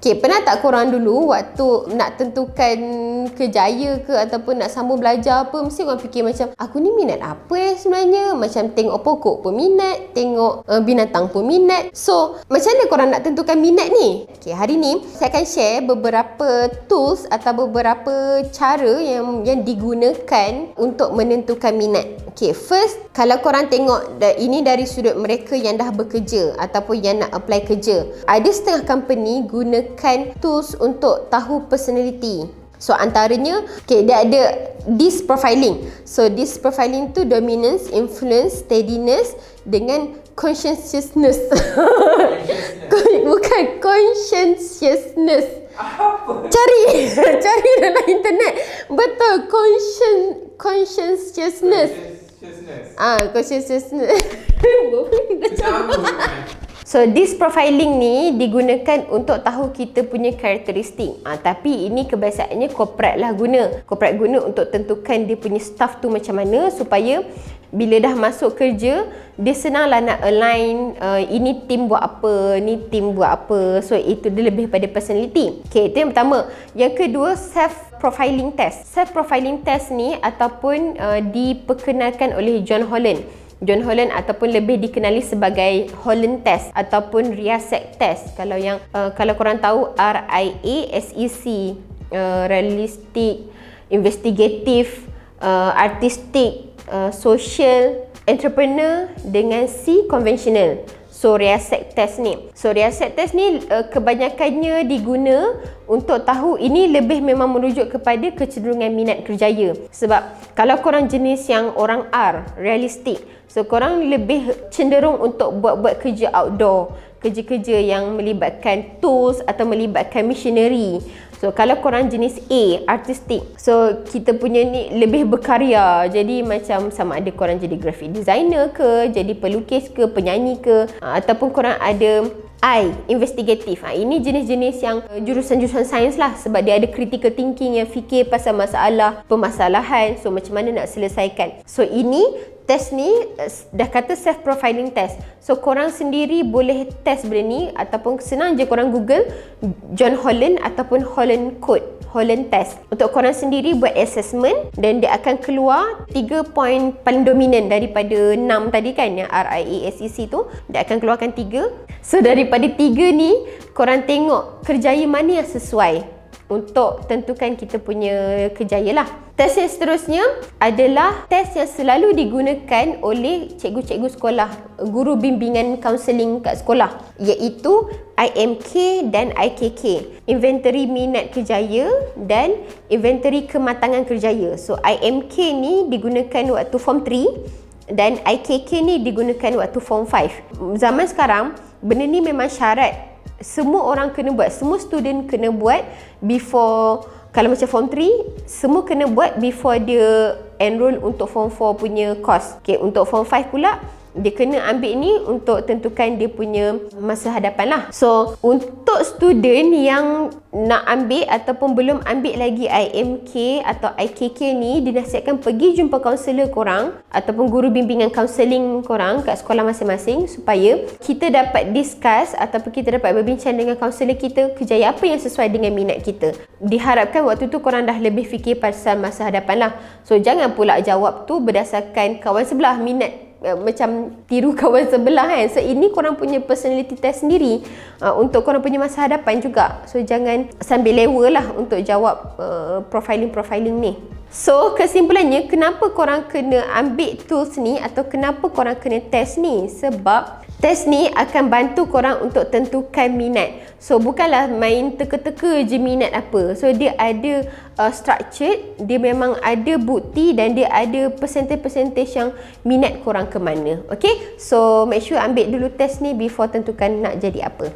Okay, pernah tak korang dulu waktu nak tentukan kerjaya ke ataupun nak sambung belajar apa, mesti korang fikir macam, aku ni minat apa sebenarnya? Macam tengok pokok pun minat, tengok binatang pun minat. So, macam mana korang nak tentukan minat ni? Okay, hari ni saya akan share beberapa tools atau beberapa cara yang digunakan untuk menentukan minat. Okay, first, kalau korang tengok ini dari sudut mereka yang dah bekerja ataupun yang nak apply kerja, ada setengah company gunakan tools untuk tahu personality. So antaranya, okay, dia ada DISC profiling. So DISC profiling tu dominance, influence, steadiness dengan conscientiousness. Bukan conscientiousness. Apa? Cari dalam internet. Betul, conscientiousness. Conscientiousness. So, DISC profiling ni digunakan untuk tahu kita punya karakteristik. Tapi ini kebiasaannya corporate lah guna. Corporate guna untuk tentukan dia punya staff tu macam mana supaya bila dah masuk kerja, dia senanglah nak align ini team buat apa, ni team buat apa. So, itu dia lebih pada personality. Okay, itu yang pertama. Yang kedua, self-profiling test. Self-profiling test ni ataupun diperkenalkan oleh John Holland ataupun lebih dikenali sebagai Holland test ataupun Rorschach test. Kalau korang tahu RIASEC, realistic, investigative, artistic, social, entrepreneur dengan C, conventional. So, Rorschach test ni. Kebanyakannya diguna untuk tahu, ini lebih memang merujuk kepada kecenderungan minat kerjaya. Sebab kalau korang jenis yang orang R, realistik, so korang lebih cenderung untuk buat kerja outdoor, kerja-kerja yang melibatkan tools atau melibatkan machinery. So, kalau korang jenis A, artistik, so kita punya ni lebih berkarya. Jadi macam sama ada korang jadi graphic designer ke, jadi pelukis ke, penyanyi ke, ataupun korang ada I, investigatif. Ini jenis-jenis yang jurusan-jurusan sains lah, sebab dia ada critical thinking yang fikir pasal masalah, permasalahan, so macam mana nak selesaikan. So, ini test ni dah kata self-profiling test. So, korang sendiri boleh test benda ni ataupun senang je korang Google John Holland ataupun Holland Code, Holland test. Untuk korang sendiri buat assessment dan dia akan keluar 3 poin paling dominan daripada 6 tadi kan, yang RIASEC tu. Dia akan keluarkan 3. So, daripada 3 ni, korang tengok kerjaya mana yang sesuai untuk tentukan kita punya kerjaya lah. Test yang seterusnya adalah test yang selalu digunakan oleh cikgu-cikgu sekolah, guru bimbingan kaunseling kat sekolah, iaitu IMK dan IKK, inventory minat kerjaya dan inventory kematangan kerjaya. So, IMK ni digunakan waktu form 3 dan IKK ni digunakan waktu form 5. Zaman sekarang, benda ni memang syarat. Semua orang kena buat, semua student kena buat before. Kalau macam form 3, semua kena buat before dia enroll untuk form 4 punya course. Okay, untuk form 5 pula, dia kena ambil ni untuk tentukan dia punya masa hadapan lah. So, untuk student yang nak ambil ataupun belum ambil lagi IMK atau IKK ni, dinasihatkan pergi jumpa kaunselor korang ataupun guru bimbingan kaunseling korang kat sekolah masing-masing supaya kita dapat discuss ataupun kita dapat berbincang dengan kaunselor kita kerjaya apa yang sesuai dengan minat kita. Diharapkan waktu tu korang dah lebih fikir pasal masa hadapan lah. So, jangan pula jawab tu berdasarkan kawan sebelah minat, macam tiru kawan sebelah kan. So, ini korang punya personality test sendiri untuk korang punya masa hadapan juga. So, jangan sambil lewa lah untuk jawab profiling ni. So, kesimpulannya, kenapa korang kena ambil tools ni atau kenapa korang kena test ni? Sebab test ni akan bantu korang untuk tentukan minat. So, bukanlah main teka-teka je minat apa. So, dia ada structured, dia memang ada bukti dan dia ada percentage yang minat korang ke mana. Okay? So, make sure ambil dulu test ni before tentukan nak jadi apa.